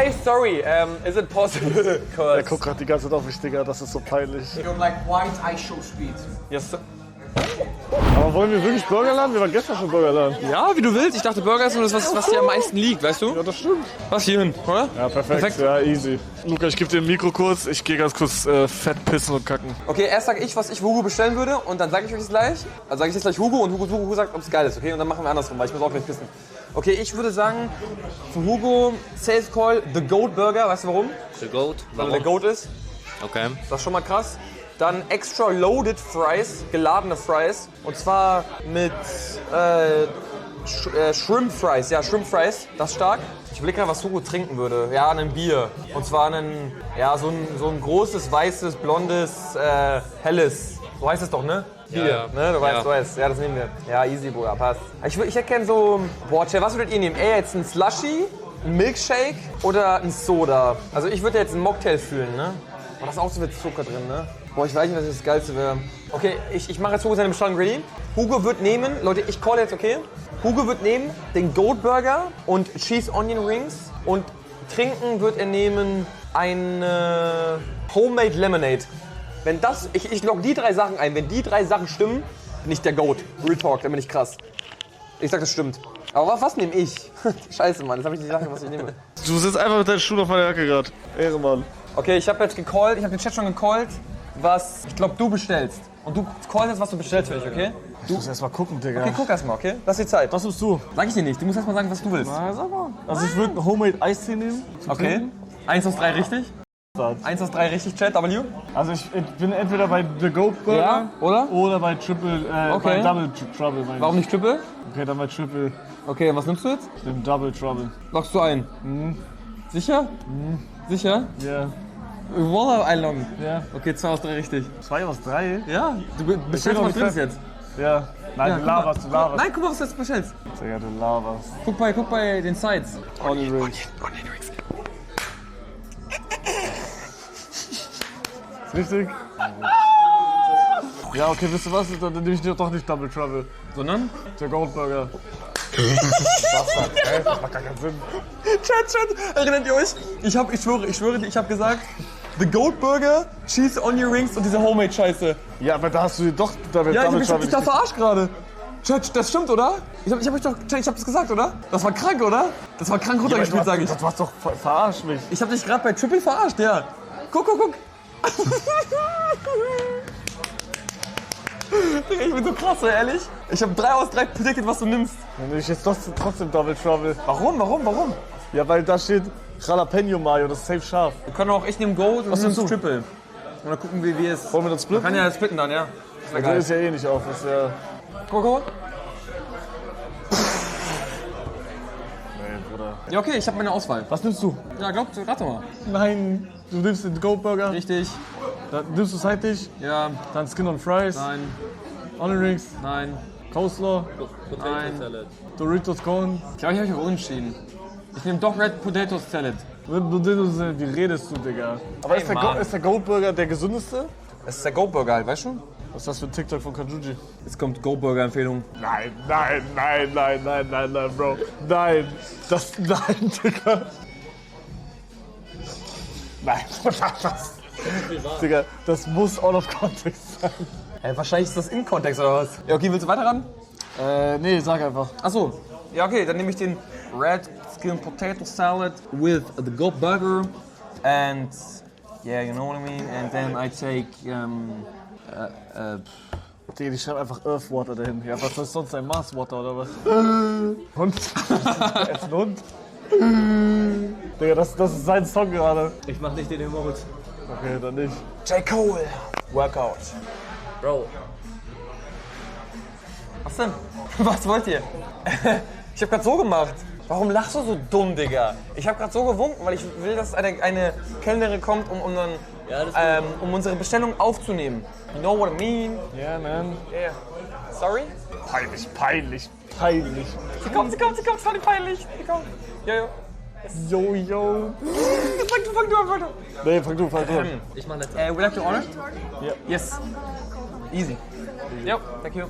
Hi, sorry, is it possible? Er guckt gerade die ganze Zeit auf mich, Digga, das ist so peinlich. You don't like white, I show speed. Yes, sir. Aber wollen wir wirklich Burgerladen? Wir waren gestern schon Burgerladen. Ja, wie du willst. Ich dachte, Burger ist nur das, was dir am meisten liegt, weißt du? Ja, das stimmt. Was hier hin, oder? Ja, perfekt. Ja, easy. Luca, ich gebe dir ein Mikro kurz. Ich gehe ganz kurz fett pissen und kacken. Okay, erst sage ich, was ich Hugo bestellen würde und dann sage ich euch das gleich. Also sage ich jetzt gleich Hugo und Hugo sagt, ob es geil ist, okay? Und dann machen wir andersrum, weil ich muss auch gleich pissen. Okay, ich würde sagen, für Hugo Sales Call The Goat Burger. Weißt du warum? The Goat? Weil er der Goat ist. Okay. Das ist schon mal krass. Dann Extra Loaded Fries, geladene Fries. Und zwar mit Shrimp Fries. Ja, Shrimp Fries, das ist stark. Ich überlege gerade, was Hugo trinken würde. Ja, ein Bier. Und zwar so ein großes, weißes, blondes, helles. So heißt es doch, ne? Bier. Ja. Ne? Du weißt. Ja, das nehmen wir. Ja, easy, Bruder, passt. Ich hätte gerne so... Boah, Che, was würdet ihr nehmen? Eher jetzt ein Slushy, ein Milkshake oder ein Soda? Also ich würde jetzt einen Mocktail fühlen, ne? Aber da ist auch so viel Zucker drin, ne? Boah, ich weiß nicht, was das Geilste wäre. Okay, ich mache jetzt Hugo seine Bestellung ready. Hugo wird nehmen, Leute, ich call jetzt, okay? Hugo wird nehmen den Goat Burger und Cheese Onion Rings. Und trinken wird er nehmen eine Homemade Lemonade. Wenn das, ich logge die 3 Sachen ein. Wenn die 3 Sachen stimmen, bin ich der Goat. Real Talk, dann bin ich krass. Ich sag, das stimmt. Aber was nehme ich? Scheiße, Mann, jetzt habe ich nicht gesagt, was ich nehme. Du sitzt einfach mit deinen Schuhen auf meiner Jacke gerade. Ehrenmann. Okay, ich habe jetzt gecallt, ich habe den Chat schon gecallt, was ich glaube du bestellst. Und du callst jetzt, was du bestellst für dich, okay? Du musst erst mal gucken, Digga. Okay, guck erst mal, okay? Das ist die Zeit. Was nimmst du? Sag ich dir nicht, du musst erst mal sagen, was du willst. Na, sag mal. Also ich würde einen Homemade Eistee nehmen. Okay. 1 aus 3 richtig? 1 aus 3 richtig, Chat, W? Also ich bin entweder bei The Goat Burger Ja, oder? bei Triple, Okay. bei Double Trouble. Meine Warum nicht Triple? ich. Okay, dann bei Triple, Okay, und was nimmst du jetzt? dem Double Trouble. Loggst du ein? Sicher? Sicher? Ja. Wallah einloggen. Ja. Okay, 2 aus 3 richtig. 2 aus 3? Ja, du bestellst noch was nicht drin ist fertig. jetzt. Ja. Nein, Ja, du guck mal. laberst, du laberst. Nein, guck mal, was du jetzt bestellst. Digga, du laberst. Guck bei den Sides. Onion Rings. Ist richtig? Ja, okay, wisst ihr was? Dann nehme ich doch nicht Double Trouble. Sondern? Der Goat Burger. Das macht gar keinen Sinn. Chat, erinnert ihr euch? Ich schwöre dir, ich habe gesagt, The Goat Burger, Cheese Onion Rings und diese Homemade-Scheiße. Ja, aber da hast du dir doch Ja, ich Double hab Trouble mich da verarscht gerade. Chat, das stimmt, oder? Ich hab das gesagt, oder? Das war krank, oder? Das war krank runtergespielt, sag ich. Du hast doch verarscht mich. Ich hab dich gerade bei Triple verarscht, ja. Guck. Ich bin so krass, ehrlich. Ich habe 3 aus 3 predicted, was du nimmst. Dann nehme ich jetzt trotzdem Double Trouble. Warum? Ja, weil da steht Jalapeno Mayo, das ist safe scharf. Wir können auch, ich nehme Gold und du nimmst Triple. Und dann gucken wir, wie es... Wollen wir das splitten? Kann ja splitten dann, ja. Das wär Der geil. ist ja eh nicht auf, das ist ja... Guck. Nee, Bruder. Ja, okay, ich habe meine Auswahl. Was nimmst du? Ja, rate mal. Nein, du nimmst den Goat Burger, Richtig. dann nimmst du Seitlich, Ja. dann Skin on Fries, Nein. Onion Rings, Nein. Coleslaw, Nein. Doritos Cone. Ich glaube, ich habe mich auch unschieden. Ich nehme doch Red Potato Salad. Wie redest du, Digga? Aber Hey, Mann. ist der Goat Burger der gesündeste? Das ist der Go Burger halt, weißt du? Was ist das für ein TikTok von Kanjuji? Jetzt kommt Go Burger Empfehlung. Nein, Bro. Nein, nein, Digga. Nein, was? Digga, das muss out of context sein. Hey, wahrscheinlich ist das in Kontext oder was? Ja, okay, willst du weiter ran? Nee, sag einfach. Ach so. Ja, okay, dann nehme ich den Red Skin Potato Salad with the Go Burger and yeah, you know what I mean. And then I take Digga, die schreiben einfach Earthwater dahin. Ja, was soll sonst sein? Marswater oder was? Hund? Jetzt ein Hund? Digga, das ist sein Song gerade. Ich mach nicht den Emote. Okay, dann nicht. J. Cole Workout. Bro, Was denn? Was wollt ihr? Ich hab grad so gemacht. Warum lachst du so dumm, Digga? Ich hab grad so gewunken, weil ich will, dass eine Kellnerin kommt, um unsere Bestellung aufzunehmen. You know what I mean? Ja, man. Yeah. Sorry? Peinlich. Sie kommt, es war nicht peinlich. Sie kommt. Jo. Fang du an, weiter. Nee, fang du an. ich mach nicht. Would you like to order? Ja. Yes. Easy. Yep, thank you.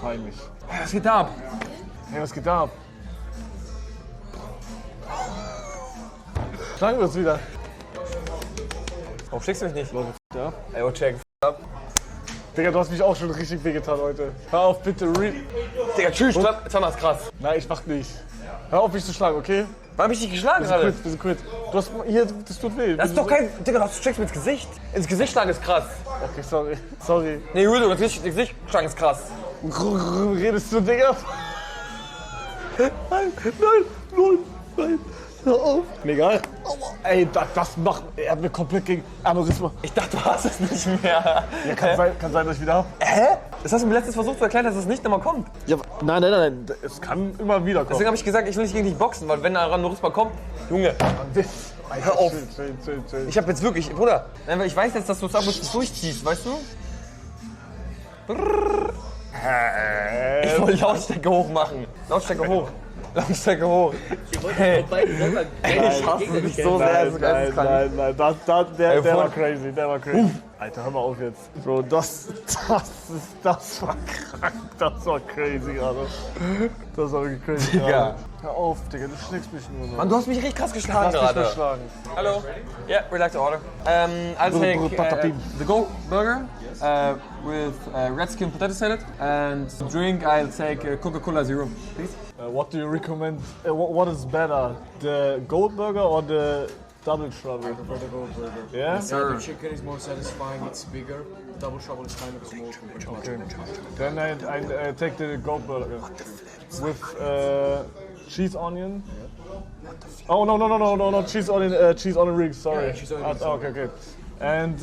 Peinlich. Was geht da ab? Hey, was geht da ab? Schlagen wir uns wieder. Warum schickst du mich nicht? Ja. Ey, oh, check. Digga, du hast mich auch schon richtig wehgetan heute. Hör auf, bitte. Digga, tschüss, zweimal ist krass. Nein, ich mach nicht. Hör auf, mich zu schlagen, okay? Warum hab ich dich geschlagen gerade? Wir sind quitt. Du hast hier, das tut weh. Das ist doch kein. Digga, du checkst mir ins Gesicht. Ins Gesicht schlagen ist krass. Okay, sorry. Sorry. Nee, Judo, ins Gesicht schlagen ist krass. Redest du, Digga? Nein. Hör auf. Mir egal. Ey, das macht. Er hat mir komplett gegen Aneurysma. Ich dachte, du hast es nicht mehr. Ja, kann sein, dass ich wieder hab. Hä? Das hast du mir letztens versucht zu erklären, dass es nicht immer kommt. Ja, nein. Es kann immer wieder kommen. Deswegen habe ich gesagt, ich will nicht gegen dich boxen, weil wenn da Aneurysma kommt, Junge, hör auf. Chill. Ich hab jetzt wirklich, Bruder, ich weiß jetzt, dass du es ab und zu durchziehst, weißt du? Ich wollte Lautstärke hoch machen. Lautstärke hoch. Hey, ich hasse dich so sehr. Nein, der war crazy, Alter, hör mal auf jetzt. Bro, das war krank, das war crazy gerade. Das war wirklich crazy Digga. gerade. Hör auf, Digga, du schlägst mich nur noch. Mann, du hast mich richtig krass geschlagen Lass dich gerade. verschlagen. Hello. Yeah, we'd like to order. I'll take the Gold Burger with red skin potato salad and drink. I'll take Coca-Cola Zero, please. What do you recommend? What is better, the gold burger or the double trouble? For the gold burger. Yeah? The chicken is more satisfying, it's bigger. Double trouble is kind of small. Okay. Then I take the gold burger with cheese onion. Oh no, cheese onion rings. Sorry. Yeah, cheese onion rings. Okay. And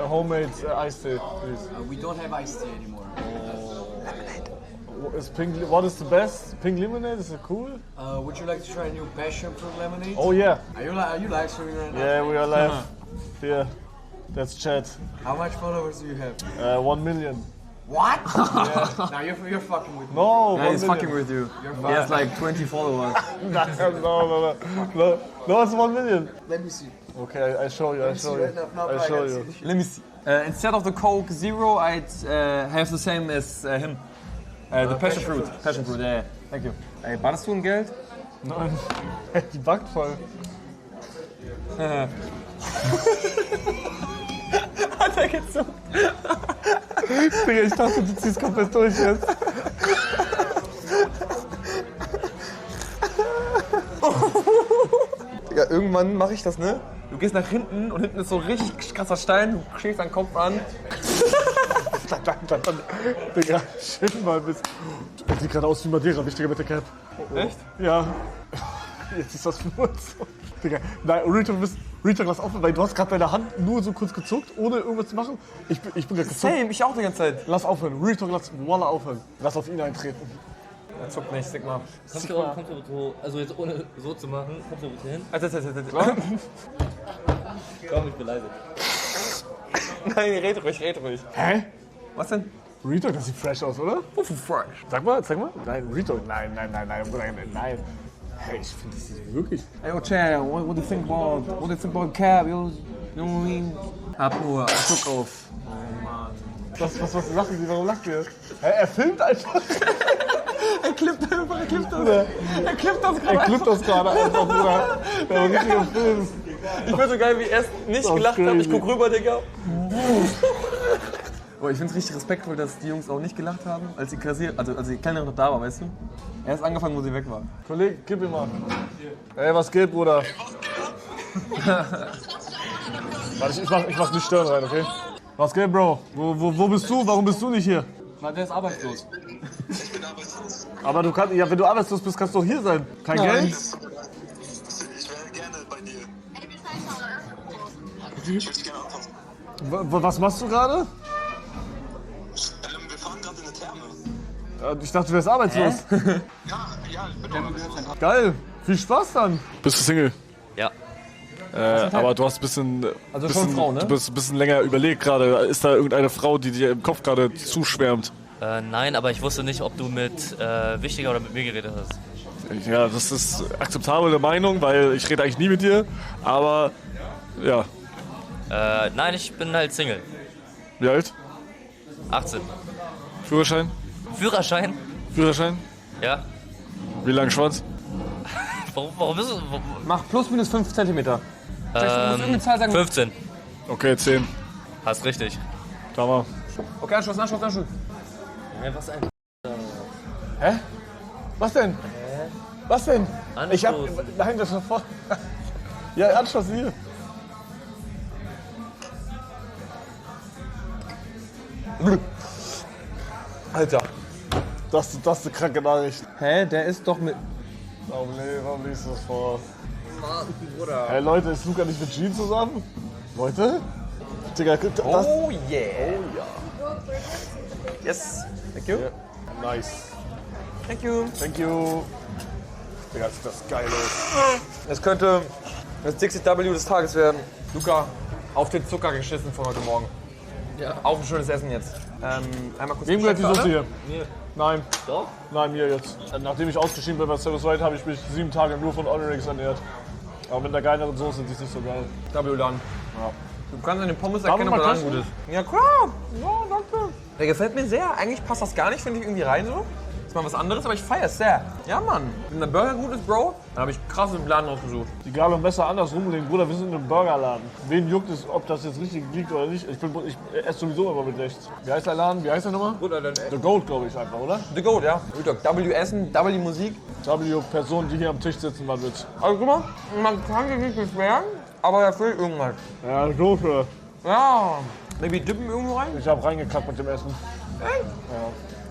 homemade iced tea, please. We don't have iced tea anymore. What is the best? Pink lemonade, is it cool? Would you like to try a new passion fruit lemonade? Oh yeah. Are you live streaming right now? Yeah, we are live. Here, that's chat. How much followers do you have? 1 million. What? Yeah. Now you're fucking with me. No, Yeah, 1 he's million. fucking with you. You're He fucking. has like 20 followers. No, it's 1 million. Let me see. Okay, I show you. I show you. Let me see. Instead of the Coke Zero, I'd have the same as him. The passion fruit. Passion fruit, yeah. Thank you. Ey, badest du in Geld? Nein, die backt voll. Hat er gezogen? Digga, ich dachte, du ziehst komplett durch jetzt. Digga, irgendwann mache ich das, ne? Du gehst nach hinten und hinten ist so richtig krasser Stein, du schlägst deinen Kopf an. Digga, chill mal bis. Er sieht gerade aus wie Madeira, wichtiger mit der Cap. Echt? Ja. Jetzt ist das nur so. Digga, nein, Retalk, lass aufhören, weil du hast gerade deine Hand nur so kurz gezuckt, ohne irgendwas zu machen. Ich bin gerade gezuckt. Same, ich auch die ganze Zeit. Lass aufhören, Retalk, lass Walla aufhören. Lass auf ihn eintreten. Er zuckt nicht, Sigma. Kommst du bitte, also jetzt ohne so zu machen, kommst du bitte hin? Komm, ich bin leise. Nein, red ruhig. Hä? Was denn? Retalk, das sieht fresh aus, oder? Wofür fresh? Zeig mal. Nein, Retalk, nein. Hey, ich finde, das sieht wirklich. Hey, Chad, what do you think about Cap? You know what I mean? Hab nur Druck auf. Was lachen Sie? Warum lacht ihr? Hä, er filmt einfach. Er klippt das gerade einfach, Bruder. Der war richtig im Film. Ich bin so geil, wie er es nicht Das gelacht hat. crazy. Ich guck rüber, Digga. Oh, ich find's richtig respektvoll, dass die Jungs auch nicht gelacht haben, als die Kassier, also als die Kellnerin noch da war, weißt du? Er ist angefangen, wo sie weg war. Kollege, gib ihm mal. Ey, was geht, Bruder? Warte, ich mach nicht stören rein, okay? Was geht, Bro? Wo bist du? Warum bist du nicht hier? Na, der ist arbeitslos. Aber du kannst, ja, wenn du arbeitslos bist, kannst du doch hier sein. Kein Geld? Ich wäre gerne bei dir. Ich würde dich gerne anfassen. Was machst du gerade? Wir fahren gerade in eine Therme. Ich dachte, du wärst arbeitslos. Ja, ich bin arbeitslos. Geil. Viel Spaß dann. Bist du Single? Ja. Aber du hast ein bisschen, Also schon Frau, ne? du bist ein bisschen länger überlegt gerade. Ist da irgendeine Frau, die dir im Kopf gerade zuschwärmt? Nein, aber ich wusste nicht, ob du mit Wichtiger oder mit mir geredet hast. Ja, das ist akzeptable Meinung, weil ich rede eigentlich nie mit dir. Aber ja, Nein, ich bin halt Single. wie alt? 18. Führerschein? Führerschein? Ja. Wie lang Schwanz? Warum bist du... Mach plus minus 5 cm. irgendeine Zahl sagen. 15. Okay, 10. Hast richtig. Schau mal. Okay, Anschluss. Was ein Hä? Was denn? Was denn? Ich hab. Anstoßen. Nein, das war voll. Ja, Anschluss hier. Alter. Das ist eine kranke Nachricht. Hä, der ist doch mit... Warum liest du das vor? Mann, Bruder. Hey Leute, ist Luca nicht mit Jean zusammen? Leute? Digga, das. Oh yeah. Yes. Thank you. Nice. Thank you. Thank you. Digga, ist das geil aus. Es könnte das Dixie W des Tages werden. Luca, auf den Zucker geschissen von heute Morgen. Ja. Auf ein schönes Essen jetzt. Einmal kurz Wem gehört die Soße hier? Mir. Nein. Doch? Nein, mir jetzt. Nachdem ich ausgeschieden bin bei Service Right, habe ich mich 7 Tage nur von Onyx ernährt. Aber mit einer geileren Soße, die ist nicht so geil. W-Laden. Ja. Du kannst an den Pommes Darf erkennen, ich ob mal der Laden gut testen? ist. Ja, klar. Ja, danke. Der gefällt mir sehr. Eigentlich passt das gar nicht, finde ich, irgendwie rein so. Ist mal was anderes, aber ich feiere es sehr. Ja, Mann. Wenn der Burger gut ist, Bro, dann habe ich krass im Laden ausgesucht. Egal und besser andersrum legen, Bruder, wir sind in einem Burgerladen. Wen juckt es, ob das jetzt richtig liegt oder nicht? Ich esse sowieso immer mit rechts. Wie heißt der Laden? Wie heißt der nochmal? Bruder, dann The Gold, glaube ich einfach, oder? The Goat, ja. W Essen, W Musik. W Personen, die hier am Tisch sitzen, was wird's? Also guck mal, man kann sich nicht beschweren, aber er fehlt irgendwas. Ja, Soße. Ja, maybe dippen irgendwo rein? Ich habe reingekackt mit dem Essen. Echt?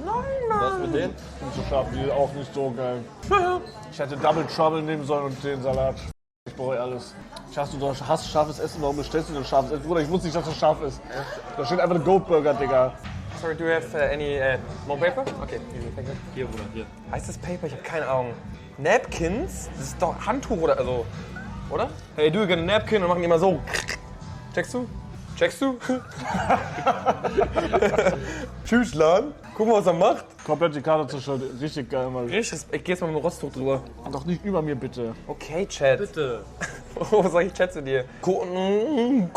Nein, Was Mann. mit denen? Und so scharf, die auch nicht so geil. Ich hätte Double Trouble nehmen sollen und den Salat. Ich bereue alles. Ich hasse, du hast scharfes Essen, warum bestellst du denn scharfes Essen? Bruder, ich wusste nicht, dass das scharf ist. Da steht einfach ein Goat Burger, Digga. Sorry, do you have any more paper? Okay, easy, thank you. Hier, Bruder, hier. Heißt das Paper? Ich habe keine Ahnung. Napkins? Das ist doch Handtuch oder so. Oder? Hey, do you get a napkin und machen die immer so. Checkst du? Checkst du? Tschüss, Lan. Guck mal, was er macht. Komplett die Karte zerstört. Richtig geil, Mann. Ich geh jetzt mal mit dem Rosttuch drüber. Doch nicht über mir, bitte. Okay, Chat. Bitte. Oh, was sag ich Chat zu dir? Cola.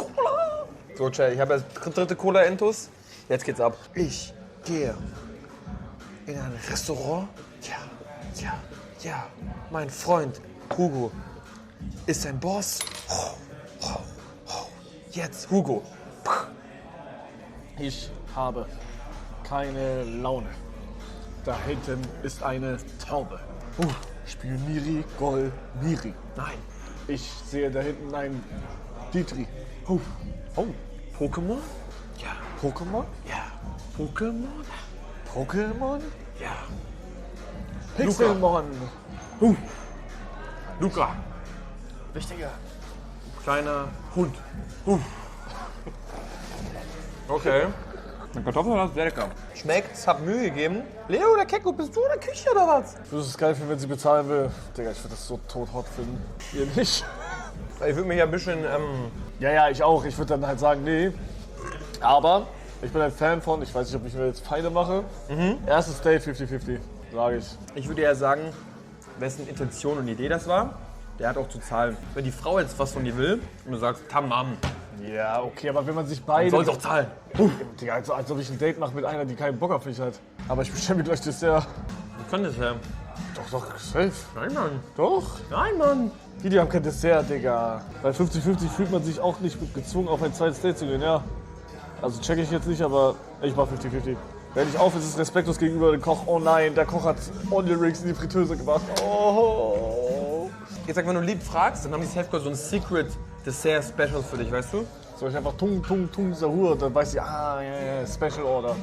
So, Chat, ich habe jetzt dritte Cola-Entus. Jetzt geht's ab. Ich gehe in ein Restaurant. Ja. Mein Freund Hugo ist ein Boss. Jetzt, Hugo. Ich habe keine Laune. Da hinten ist eine Taube. Spioniri Gol Miri. Nein. Ich sehe da hinten einen Dietri. Oh, Pokémon? Ja. Pokémon? Ja. Pokémon? Pokémon? Ja. Pixelmon. Luca. Wichtiger. Kleiner Hund. Okay. Der Kartoffelsalat ist sehr lecker. Schmeckt, es hat Mühe gegeben. Leo, der Kecko, bist du in der Küche oder was? Ich würde es geil finden, wenn sie bezahlen will. Digga, ich würde das so tot hot finden. Ihr nicht? Ich würde mich ja ein bisschen, Ja, ich auch. Ich würde dann halt sagen, nee. Aber ich bin ein Fan von, ich weiß nicht, ob ich mir jetzt Feinde mache. Erstes Date 50-50, sage ich. ich würde ja sagen, wessen Intention und Idee das war, der hat auch zu zahlen. Wenn die Frau jetzt was von dir will und du sagst, tamam, Ja, okay, aber wenn man sich beide... soll sie auch zahlen. Digga, als ob ich ein Date mache mit einer, die keinen Bock auf mich hat. Aber ich bestelle mir gleich Dessert. Wir können das ja. Doch, safe. Nein, Mann. Doch. Nein, Mann. Die haben kein Dessert, Digga. Bei 50-50 fühlt man sich auch nicht gezwungen, auf ein zweites Date zu gehen, ja. Also check ich jetzt nicht, aber ich mach 50-50. Wenn ich auf, ist es respektlos gegenüber dem Koch. Oh nein, der Koch hat Onion Rings in die Fritteuse gemacht. Oh. Jetzt sag, wenn du lieb fragst, dann haben die Selfcode so ein Secret Dessert Special für dich, weißt du? Soll ich einfach Tung Sahur, dann weiß ich, ja, Special Order.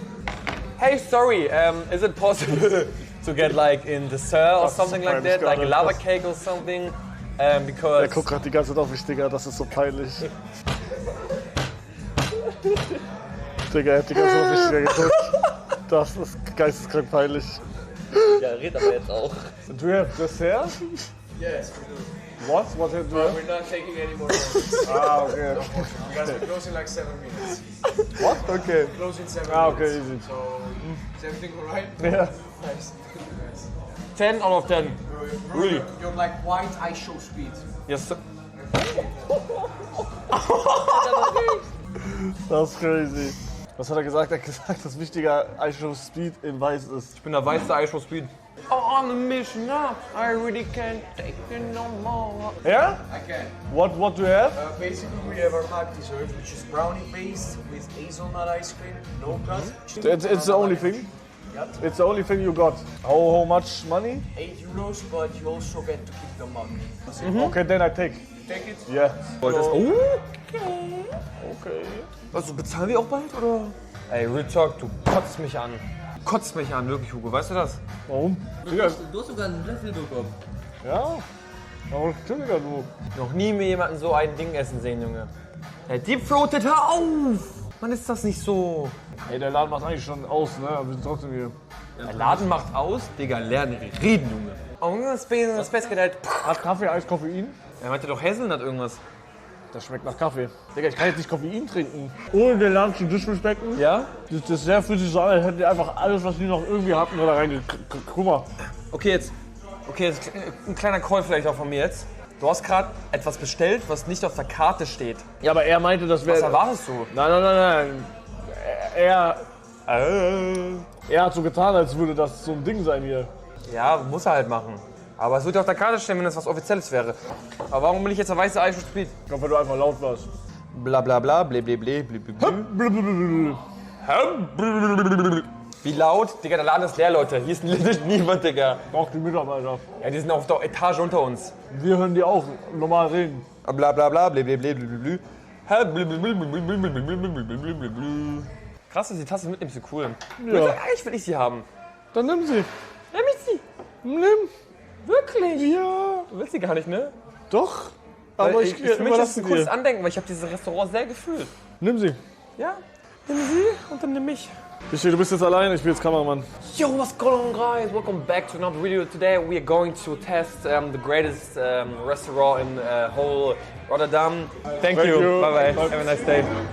Hey, sorry, is it possible to get like in dessert or Das ist something so like that, peinlich like a gerade. lava cake or something? Der Because guckt gerade die ganze Zeit auf mich, Digga, das ist so peinlich. Digga, er hat die ganze Zeit auf mich wieder geguckt. Das ist geisteskrank peinlich. Ja, red aber jetzt auch. Do you have dessert? Yes, we do. What? What have you? We're not taking any more orders. Ah, okay. Guys, we close in like 7 minutes. What? Okay. Close in 7 Ah, minutes. okay, easy. So, is everything alright? Ja. Nice. 10 out of 10. Really? You're like white eye show speed. Yes, sir. Das ist crazy. Was hat er gesagt? Er hat gesagt, dass wichtiger iShow Speed in weiß ist. Ich bin der weiße Eishow Speed. Oh, on a mission now. I really can't take it no more. Yeah? I can. What do you have? Basically, we have our hack dessert, which is brownie based with hazelnut ice cream, no cut. It's the only thing. It's the only thing you got. How much money? €8, but you also get to keep the mug. Okay, then I take. Take it. Yeah. Okay. Also bezahlen wir auch bald, oder? Ey, Real Talk, du kotzt mich an. Kotzt mich an, wirklich, Hugo. Weißt du das? Warum? Digga, Du hast sogar einen Löffel bekommen. ja. Warum stimmt Digga, du? Noch nie mir jemanden so ein Ding essen sehen, Junge. Der Deepthroated, hör auf! Mann, ist das nicht so. Ey, der Laden macht eigentlich schon aus, ne? Aber wir sind trotzdem hier. Der Laden macht aus, Digga, lerne reden, Junge. Oh, das Space geht halt. Hat Kaffee als Koffein? Er meinte doch Hazelnut irgendwas. Das schmeckt nach Kaffee. Digga, ich kann jetzt nicht Koffein trinken. Ohne den Laden zu disrespekten. Ja? Das Dessert fühlt sich so an, als hätten die einfach alles, was die noch irgendwie hatten, da rein. Guck mal. Okay, jetzt ein kleiner Call vielleicht auch von mir jetzt. Du hast gerade etwas bestellt, was nicht auf der Karte steht. Ja, aber er meinte, das wäre. Was erwartest du? Nein. Er hat so getan, als würde das so ein Ding sein hier. Ja, muss er halt machen. Aber es wird ja auf der Karte stehen, wenn das was Offizielles wäre. Aber warum will ich jetzt eine weiße Eiche Speed? Ich glaube, weil du einfach laut warst. Bla bla bla, ble ble ble ble ble ble. Wie laut? Digga, der Laden ist leer, Leute. Hier ist legit niemand, Digga. Auch die Mitarbeiter. Ja, die sind auf der Etage unter uns. Wir hören die auch normal reden. Bla bla bla, ble ble ble ble ble. Krass, dass die Tasse mitnimmst, so cool. Ja. Eigentlich will ich sie haben. Dann nimm sie. Nimm ich sie. Nimm. Wirklich? Ja. Du willst sie gar nicht, ne? Doch. Weil Aber ich für mich ist ein überlasse cooles dir. Andenken, weil ich habe dieses Restaurant sehr gefühlt. Nimm sie. Ja? Nimm sie und dann nimm mich. Du bist jetzt allein, ich bin jetzt Kameramann. Yo, what's going on, guys? Welcome back to another video. Today we are going to test the greatest restaurant in whole Rotterdam. Thank you. you. Bye bye. Bye. Have a nice day.